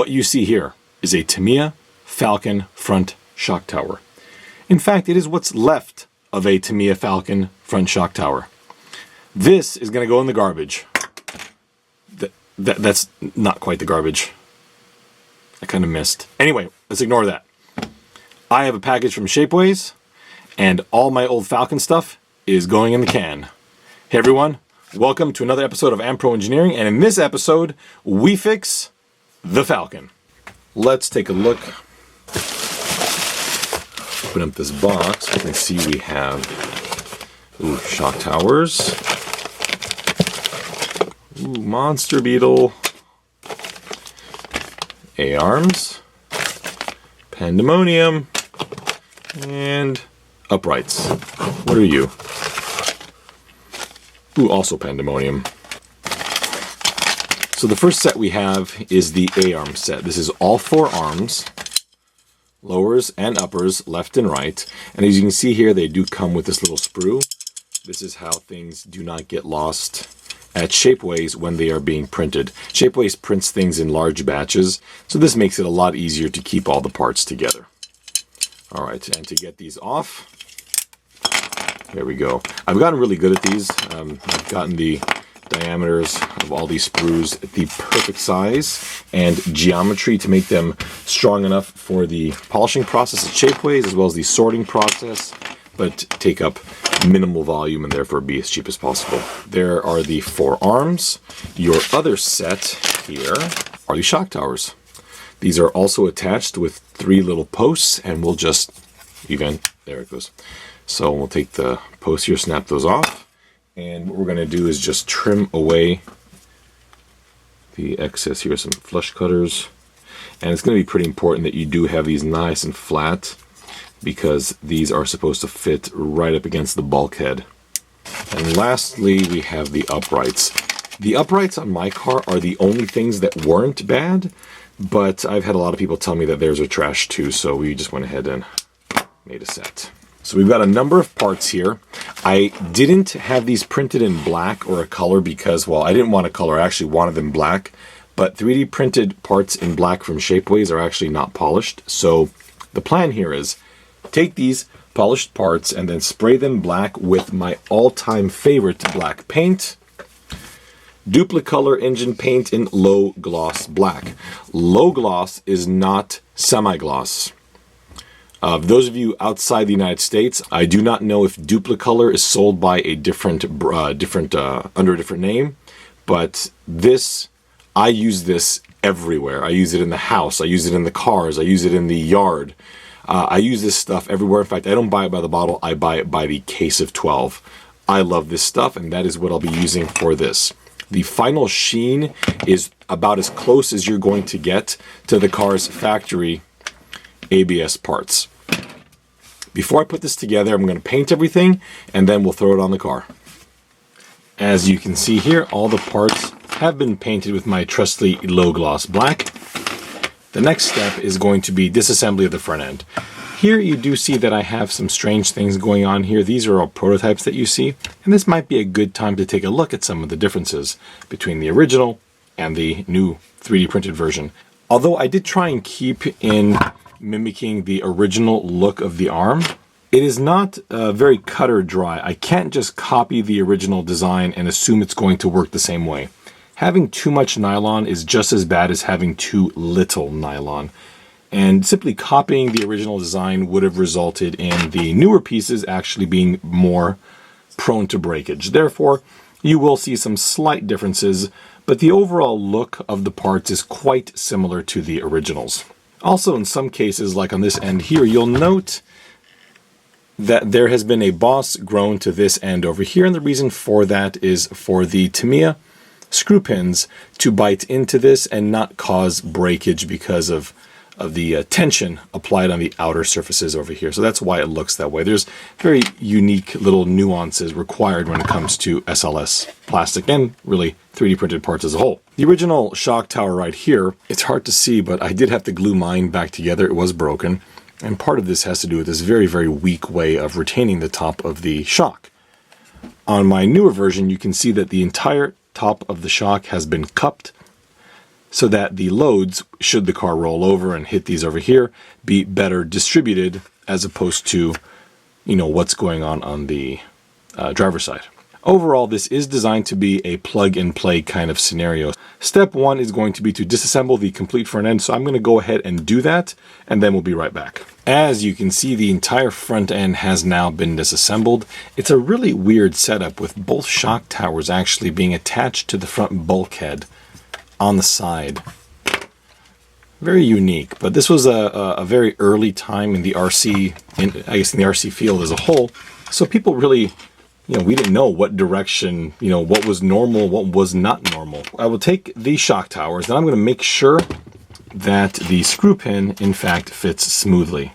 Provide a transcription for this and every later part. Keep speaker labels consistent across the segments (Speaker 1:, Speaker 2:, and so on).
Speaker 1: What you see here is a Tamiya Falcon front shock tower. In fact, it is what's left of a Tamiya Falcon front shock tower. This is going to go in the garbage. That's not quite the garbage. I kind of missed. Anyway, let's ignore that. I have a package from Shapeways, and all my old Falcon stuff is going in the can. Hey everyone, welcome to another episode of Ampro Engineering, and in this episode, we fix the Falcon. Let's take a look. Open up this box. You can see we have shock towers. Monster beetle. A-arms. Pandemonium. And uprights. What are you? Also pandemonium. So the first set we have is the A-arm set. This is all four arms, lowers and uppers, left and right. And as you can see here, they do come with this little sprue. This is how things do not get lost at Shapeways when they are being printed. Shapeways prints things in large batches, so this makes it a lot easier to keep all the parts together. All right, and to get these off, there we go. I've gotten really good at these. I've gotten the diameters of all these sprues at the perfect size and geometry to make them strong enough for the polishing process at Shapeways, as well as the sorting process, but take up minimal volume and therefore be as cheap as possible. There are the four arms. Your other set here are the shock towers. These are also attached with three little posts, and we'll just there it goes. So we'll take the posts here, snap those off. And what we're going to do is just trim away the excess here, some flush cutters. And it's going to be pretty important that you do have these nice and flat, because these are supposed to fit right up against the bulkhead. And lastly, we have the uprights. The uprights on my car are the only things that weren't bad, but I've had a lot of people tell me that theirs are trash too, so we just went ahead and made a set. So we've got a number of parts here. I didn't have these printed in black or a color because, well, I didn't want a color. I actually wanted them black. But 3D printed parts in black from Shapeways are actually not polished. So the plan here is take these polished parts and then spray them black with my all-time favorite black paint. Duplicolor engine paint in low gloss black. Low gloss is not semi-gloss. Those of you outside the United States, I do not know if Duplicolor is sold by a under a different name, but this, I use this everywhere. I use it in the house, I use it in the cars, I use it in the yard. I use this stuff everywhere. In fact, I don't buy it by the bottle, I buy it by the case of 12. I love this stuff, and that is what I'll be using for this. The final sheen is about as close as you're going to get to the car's factory ABS parts. Before I put this together, I'm going to paint everything and then we'll throw it on the car. As you can see here, all the parts have been painted with my trusty low gloss black. The next step is going to be disassembly of the front end. Here you do see that I have some strange things going on here. These are all prototypes that you see, and this might be a good time to take a look at some of the differences between the original and the new 3D printed version. Although I did try and keep in mimicking the original look of the arm, it is not very cut or dry. I can't just copy the original design and assume it's going to work the same way. Having too much nylon is just as bad as having too little nylon. And simply copying the original design would have resulted in the newer pieces actually being more prone to breakage. Therefore, you will see some slight differences, but the overall look of the parts is quite similar to the originals. Also, in some cases, like on this end here, you'll note that there has been a boss grown to this end over here, and the reason for that is for the Tamiya screw pins to bite into this and not cause breakage because of the tension applied on the outer surfaces over here. So that's why it looks that way. There's very unique little nuances required when it comes to SLS plastic and really 3D printed parts as a whole. The original shock tower right here, it's hard to see, but I did have to glue mine back together. It was broken. And part of this has to do with this very, very weak way of retaining the top of the shock. On my newer version, you can see that the entire top of the shock has been cupped so that the loads, should the car roll over and hit these over here, be better distributed as opposed to, you know, what's going on the driver's side. Overall, this is designed to be a plug-and-play kind of scenario. Step one is going to be to disassemble the complete front end, so I'm going to go ahead and do that, and then we'll be right back. As you can see, the entire front end has now been disassembled. It's a really weird setup with both shock towers actually being attached to the front bulkhead on the side. Very unique, but this was a very early time in the RC, I guess in the RC field as a whole, so people really, you know, we didn't know what direction, you know, what was normal, what was not normal. I will take these shock towers, and I'm going to make sure that the screw pin, in fact, fits smoothly.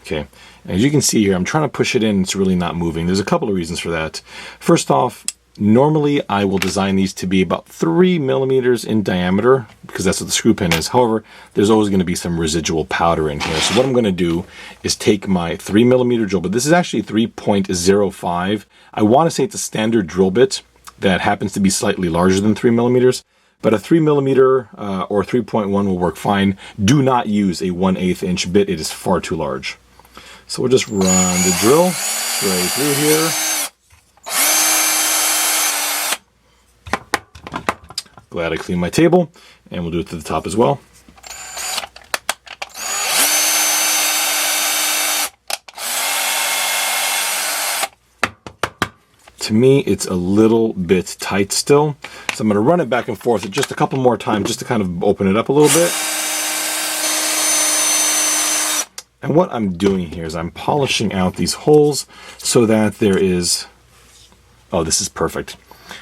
Speaker 1: Okay, as you can see here, I'm trying to push it in, it's really not moving. There's a couple of reasons for that. First off, normally I will design these to be about 3 millimeters in diameter, because that's what the screw pin is. However, there's always going to be some residual powder in here. So what I'm going to do is take my 3 millimeter drill bit. This is actually 3.05. I want to say it's a standard drill bit that happens to be slightly larger than 3 millimeters, but a 3 millimeter or 3.1 will work fine. Do not use a 1/8 inch bit. It is far too large. So we'll just run the drill straight through here. Glad I cleaned my table, and we'll do it to the top as well. To me, it's a little bit tight still, so I'm going to run it back and forth just a couple more times just to kind of open it up a little bit. And what I'm doing here is I'm polishing out these holes so that there is, oh, this is perfect.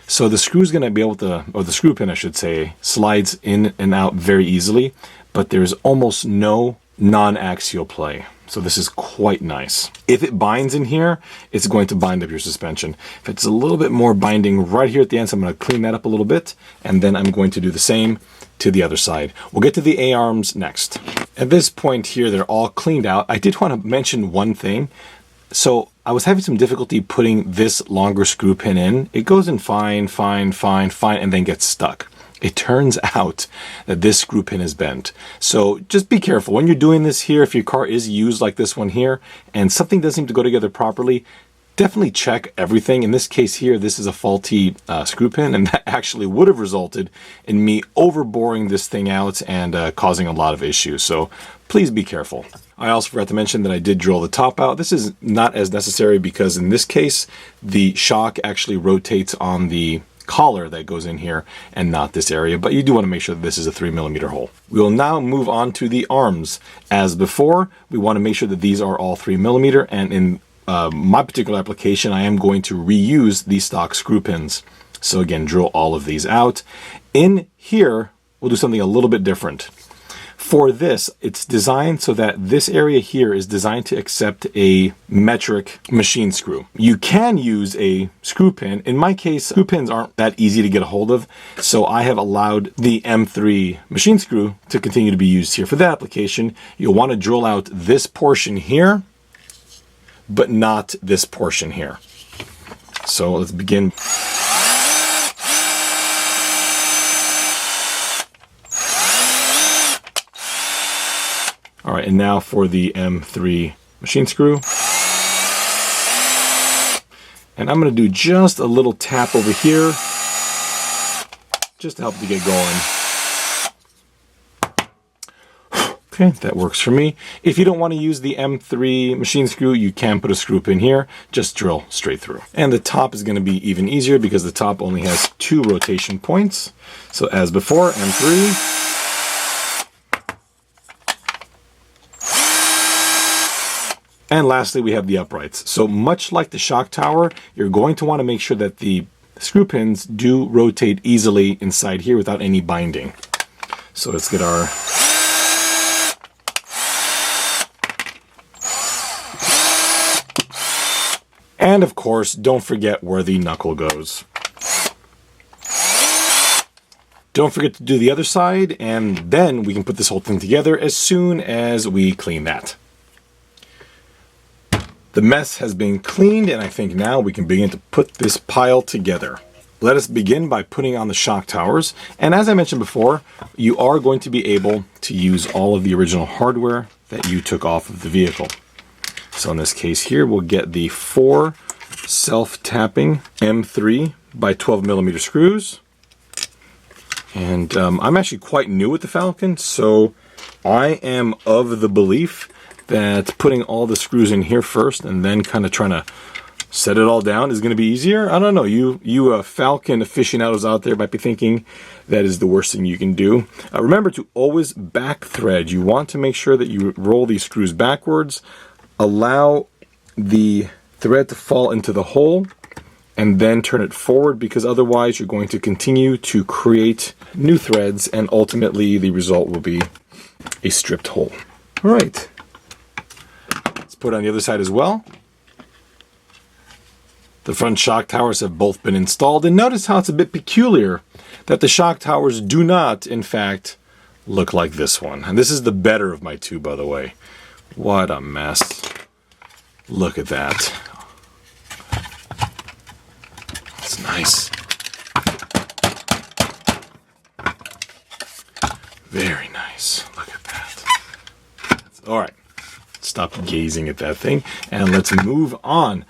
Speaker 1: So the screw's going to be able to, or the screw pin I should say, slides in and out very easily, but there's almost no non-axial play. So this is quite nice. If it binds in here, it's going to bind up your suspension. If it's a little bit more binding right here at the end, so I'm going to clean that up a little bit, and then I'm going to do the same to the other side. We'll get to the A-arms next. At this point here, they're all cleaned out. I did want to mention one thing. So I was having some difficulty putting this longer screw pin in. It goes in fine, and then gets stuck. It turns out that this screw pin is bent. So just be careful. When you're doing this here, if your car is used like this one here, and something doesn't seem to go together properly, definitely check everything. In this case here, this is a faulty screw pin, and that actually would have resulted in me overboring this thing out and causing a lot of issues. So please be careful. I also forgot to mention that I did drill the top out. This is not as necessary because in this case, the shock actually rotates on the collar that goes in here and not this area, but you do want to make sure that this is a 3 millimeter hole. We will now move on to the arms. As before, we want to make sure that these are all 3 millimeter, and in my particular application, I am going to reuse these stock screw pins. So again, drill all of these out. In here, we'll do something a little bit different. For this, it's designed so that this area here is designed to accept a metric machine screw. You can use a screw pin. In my case, screw pins aren't that easy to get a hold of, so I have allowed the M3 machine screw to continue to be used here. For that application, you'll want to drill out this portion here, but not this portion here. So let's begin. All right, and now for the M3 machine screw. And I'm going to do just a little tap over here, just to help to get going. Okay, that works for me. If you don't want to use the M3 machine screw, you can put a screw pin here, just drill straight through. And the top is going to be even easier because the top only has 2 rotation points. So as before, M3. And lastly, we have the uprights. So much like the shock tower, you're going to want to make sure that the screw pins do rotate easily inside here without any binding. So let's get our... And of course, don't forget where the knuckle goes. Don't forget to do the other side, and then we can put this whole thing together as soon as we clean that. The mess has been cleaned, and I think now we can begin to put this pile together. Let us begin by putting on the shock towers. And as I mentioned before, you are going to be able to use all of the original hardware that you took off of the vehicle. So in this case here, we'll get the 4 self-tapping M3 by 12 millimeter screws. And I'm actually quite new with the Falcon, so I am of the belief that putting all the screws in here first and then kind of trying to set it all down is going to be easier. I don't know. You Falcon aficionados out there might be thinking that is the worst thing you can do. Remember to always back thread. You want to make sure that you roll these screws backwards, allow the thread to fall into the hole, and then turn it forward, because otherwise you're going to continue to create new threads and ultimately the result will be a stripped hole. All right. Let's put it on the other side as well. The front shock towers have both been installed, and notice how it's a bit peculiar that the shock towers do not, in fact, look like this one. And this is the better of my two, by the way. What a mess. Look at that. It's nice. Very nice. Look at that. All right. Stop gazing at that thing, and let's move on.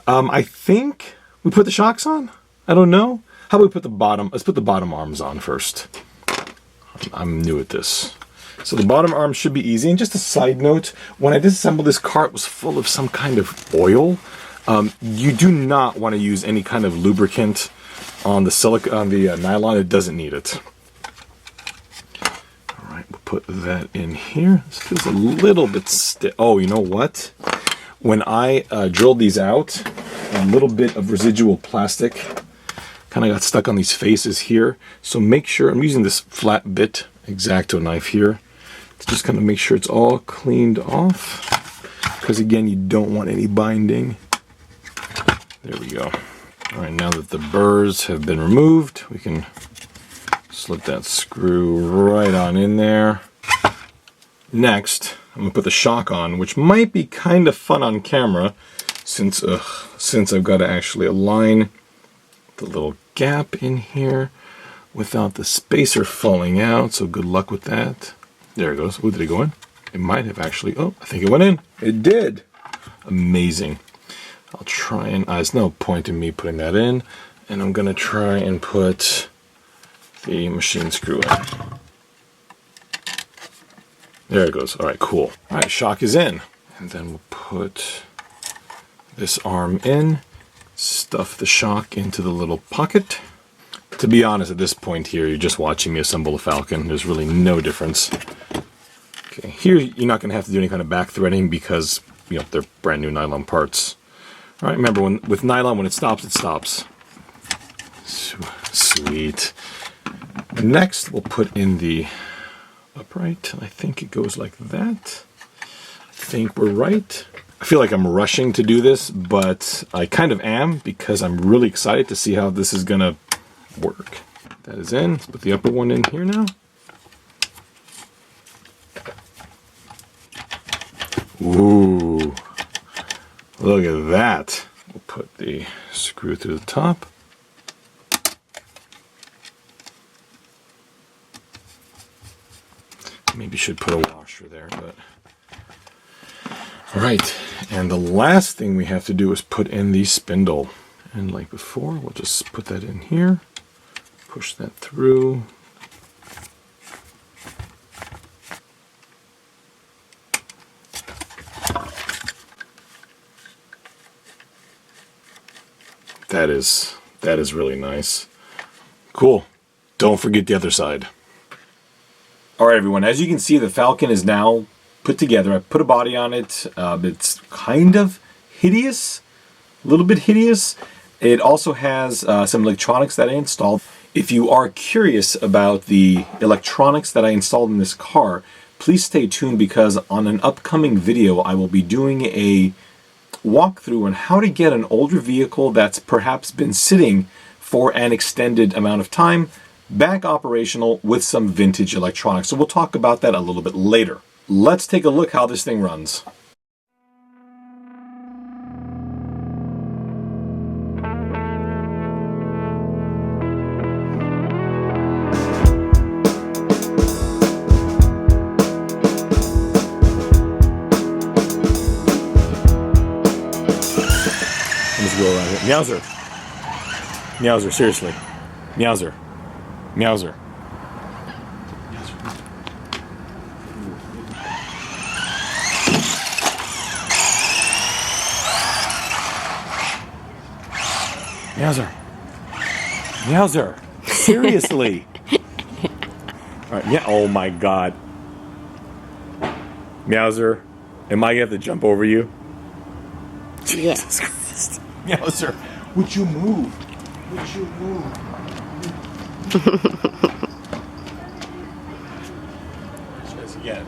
Speaker 1: I think we put the shocks on. I don't know. How about we put the bottom? Let's put the bottom arms on first. I'm new at this. So the bottom arm should be easy. And just a side note, when I disassembled this car, it was full of some kind of oil. You do not want to use any kind of lubricant on the nylon. It doesn't need it. All right, we'll put that in here. This feels a little bit stiff. Oh, you know what? When I drilled these out, a little bit of residual plastic kind of got stuck on these faces here. So make sure, I'm using this flat bit X-Acto knife here to just kind of make sure it's all cleaned off, because again, you don't want any binding. There we go. All right, now that the burrs have been removed, we can slip that screw right on in there. Next, I'm gonna put the shock on, which might be kind of fun on camera since I've got to actually align the little gap in here without the spacer falling out, so good luck with that. There it goes. Oh, did it go in? It might have actually. Oh, I think it went in. It did. Amazing. I'll try and, there's no point in me putting that in, and I'm gonna try and put the machine screw in. There it goes. All right, cool. All right, shock is in. And then we'll put this arm in, stuff the shock into the little pocket. To be honest, at this point here, you're just watching me assemble a Falcon. There's really no difference. Okay, here you're not gonna have to do any kind of back threading because, you know, they're brand new nylon parts. All right, remember, with nylon, when it stops, it stops. Sweet. Next, we'll put in the upright. I think it goes like that. I think we're right. I feel like I'm rushing to do this, but I kind of am, because I'm really excited to see how this is gonna work. That is in. Let's put the upper one in here now. Ooh. Look at that. We'll put the screw through the top. Maybe should put a washer there, but... All right, and the last thing we have to do is put in the spindle. And like before, we'll just put that in here, push that through. That is really nice. Cool. Don't forget the other side. All right, everyone, as you can see, the Falcon is now put together. I put a body on it. It's kind of hideous, a little bit hideous. It also has some electronics that I installed. If you are curious about the electronics that I installed in this car, please stay tuned, because on an upcoming video, I will be doing a walkthrough on how to get an older vehicle that's perhaps been sitting for an extended amount of time back operational with some vintage electronics. So we'll talk about that a little bit later. Let's take a look how this thing runs. go around here. Meowser. Meowser, seriously. Meowser. Meowser. Meowser. Meowser. Seriously. All right, yeah. Oh my God. Meowser, am I gonna have to jump over you?
Speaker 2: Yes.
Speaker 1: Meowser, would you move? Would you move? Let's try this again.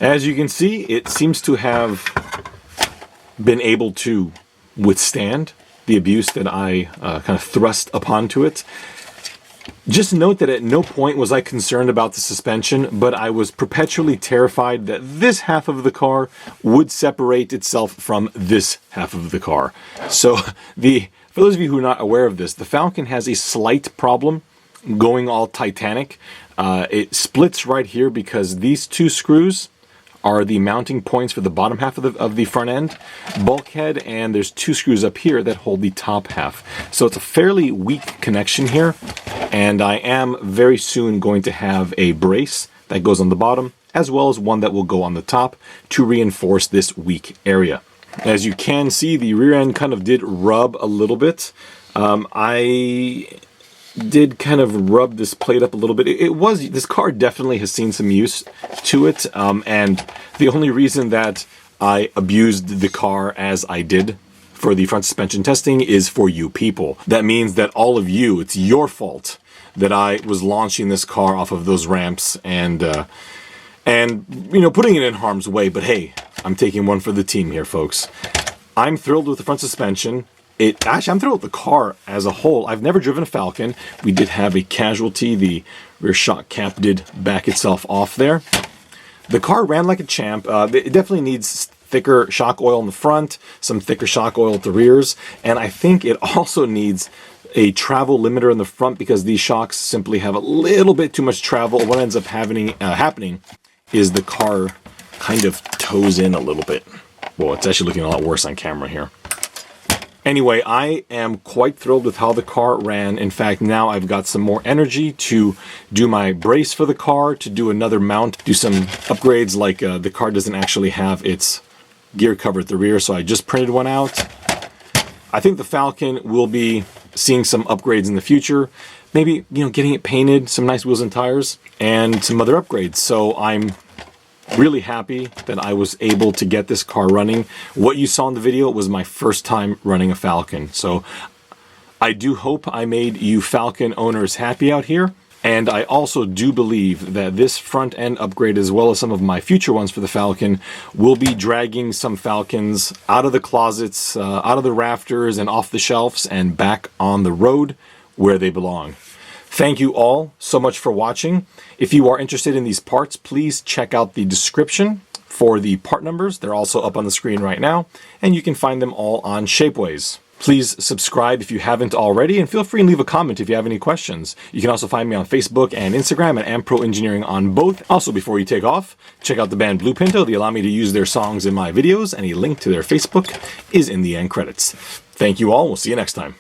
Speaker 1: As you can see, it seems to have been able to withstand the abuse that I kind of thrust upon to it. Just note that at no point was I concerned about the suspension, but I was perpetually terrified that this half of the car would separate itself from this half of the car. So for those of you who are not aware of this, the Falcon has a slight problem going all Titanic. It splits right here because these two screws are the mounting points for the bottom half of the front end bulkhead, and there's two screws up here that hold the top half. So it's a fairly weak connection here, and I am very soon going to have a brace that goes on the bottom, as well as one that will go on the top to reinforce this weak area. As you can see, the rear end kind of did rub a little bit. I did kind of rub this plate up a little bit. This car definitely has seen some use to it, and the only reason that I abused the car as I did for the front suspension testing is for you people. That means that all of you, it's your fault that I was launching this car off of those ramps and you know, putting it in harm's way. But hey, I'm taking one for the team here, folks. I'm thrilled with the front suspension. Actually, I'm thrilled with the car as a whole. I've never driven a Falcon. We did have a casualty. The rear shock cap did back itself off there. The car ran like a champ. It definitely needs thicker shock oil in the front, some thicker shock oil at the rears, and I think it also needs a travel limiter in the front because these shocks simply have a little bit too much travel. What ends up happening is the car kind of toes in a little bit. Well, it's actually looking a lot worse on camera here. Anyway, I am quite thrilled with how the car ran. In fact, now I've got some more energy to do my brace for the car, to do another mount, do some upgrades, like the car doesn't actually have its gear cover at the rear, so I just printed one out. I think the Falcon will be seeing some upgrades in the future. Maybe, getting it painted, some nice wheels and tires, and some other upgrades. So I'm really happy that I was able to get this car running. What you saw in the video was my first time running a Falcon. So I do hope I made you Falcon owners happy out here. And I also do believe that this front end upgrade, as well as some of my future ones for the Falcon, will be dragging some Falcons out of the closets, out of the rafters and off the shelves and back on the road where they belong. Thank you all so much for watching. If you are interested in these parts, please check out the description for the part numbers. They're also up on the screen right now, and you can find them all on Shapeways. Please subscribe if you haven't already, and feel free and leave a comment if you have any questions. You can also find me on Facebook and Instagram at Ampro Engineering on both. Also, before you take off, check out the band Blue Pinto. They allow me to use their songs in my videos, and a link to their Facebook is in the end credits. Thank you all. We'll see you next time.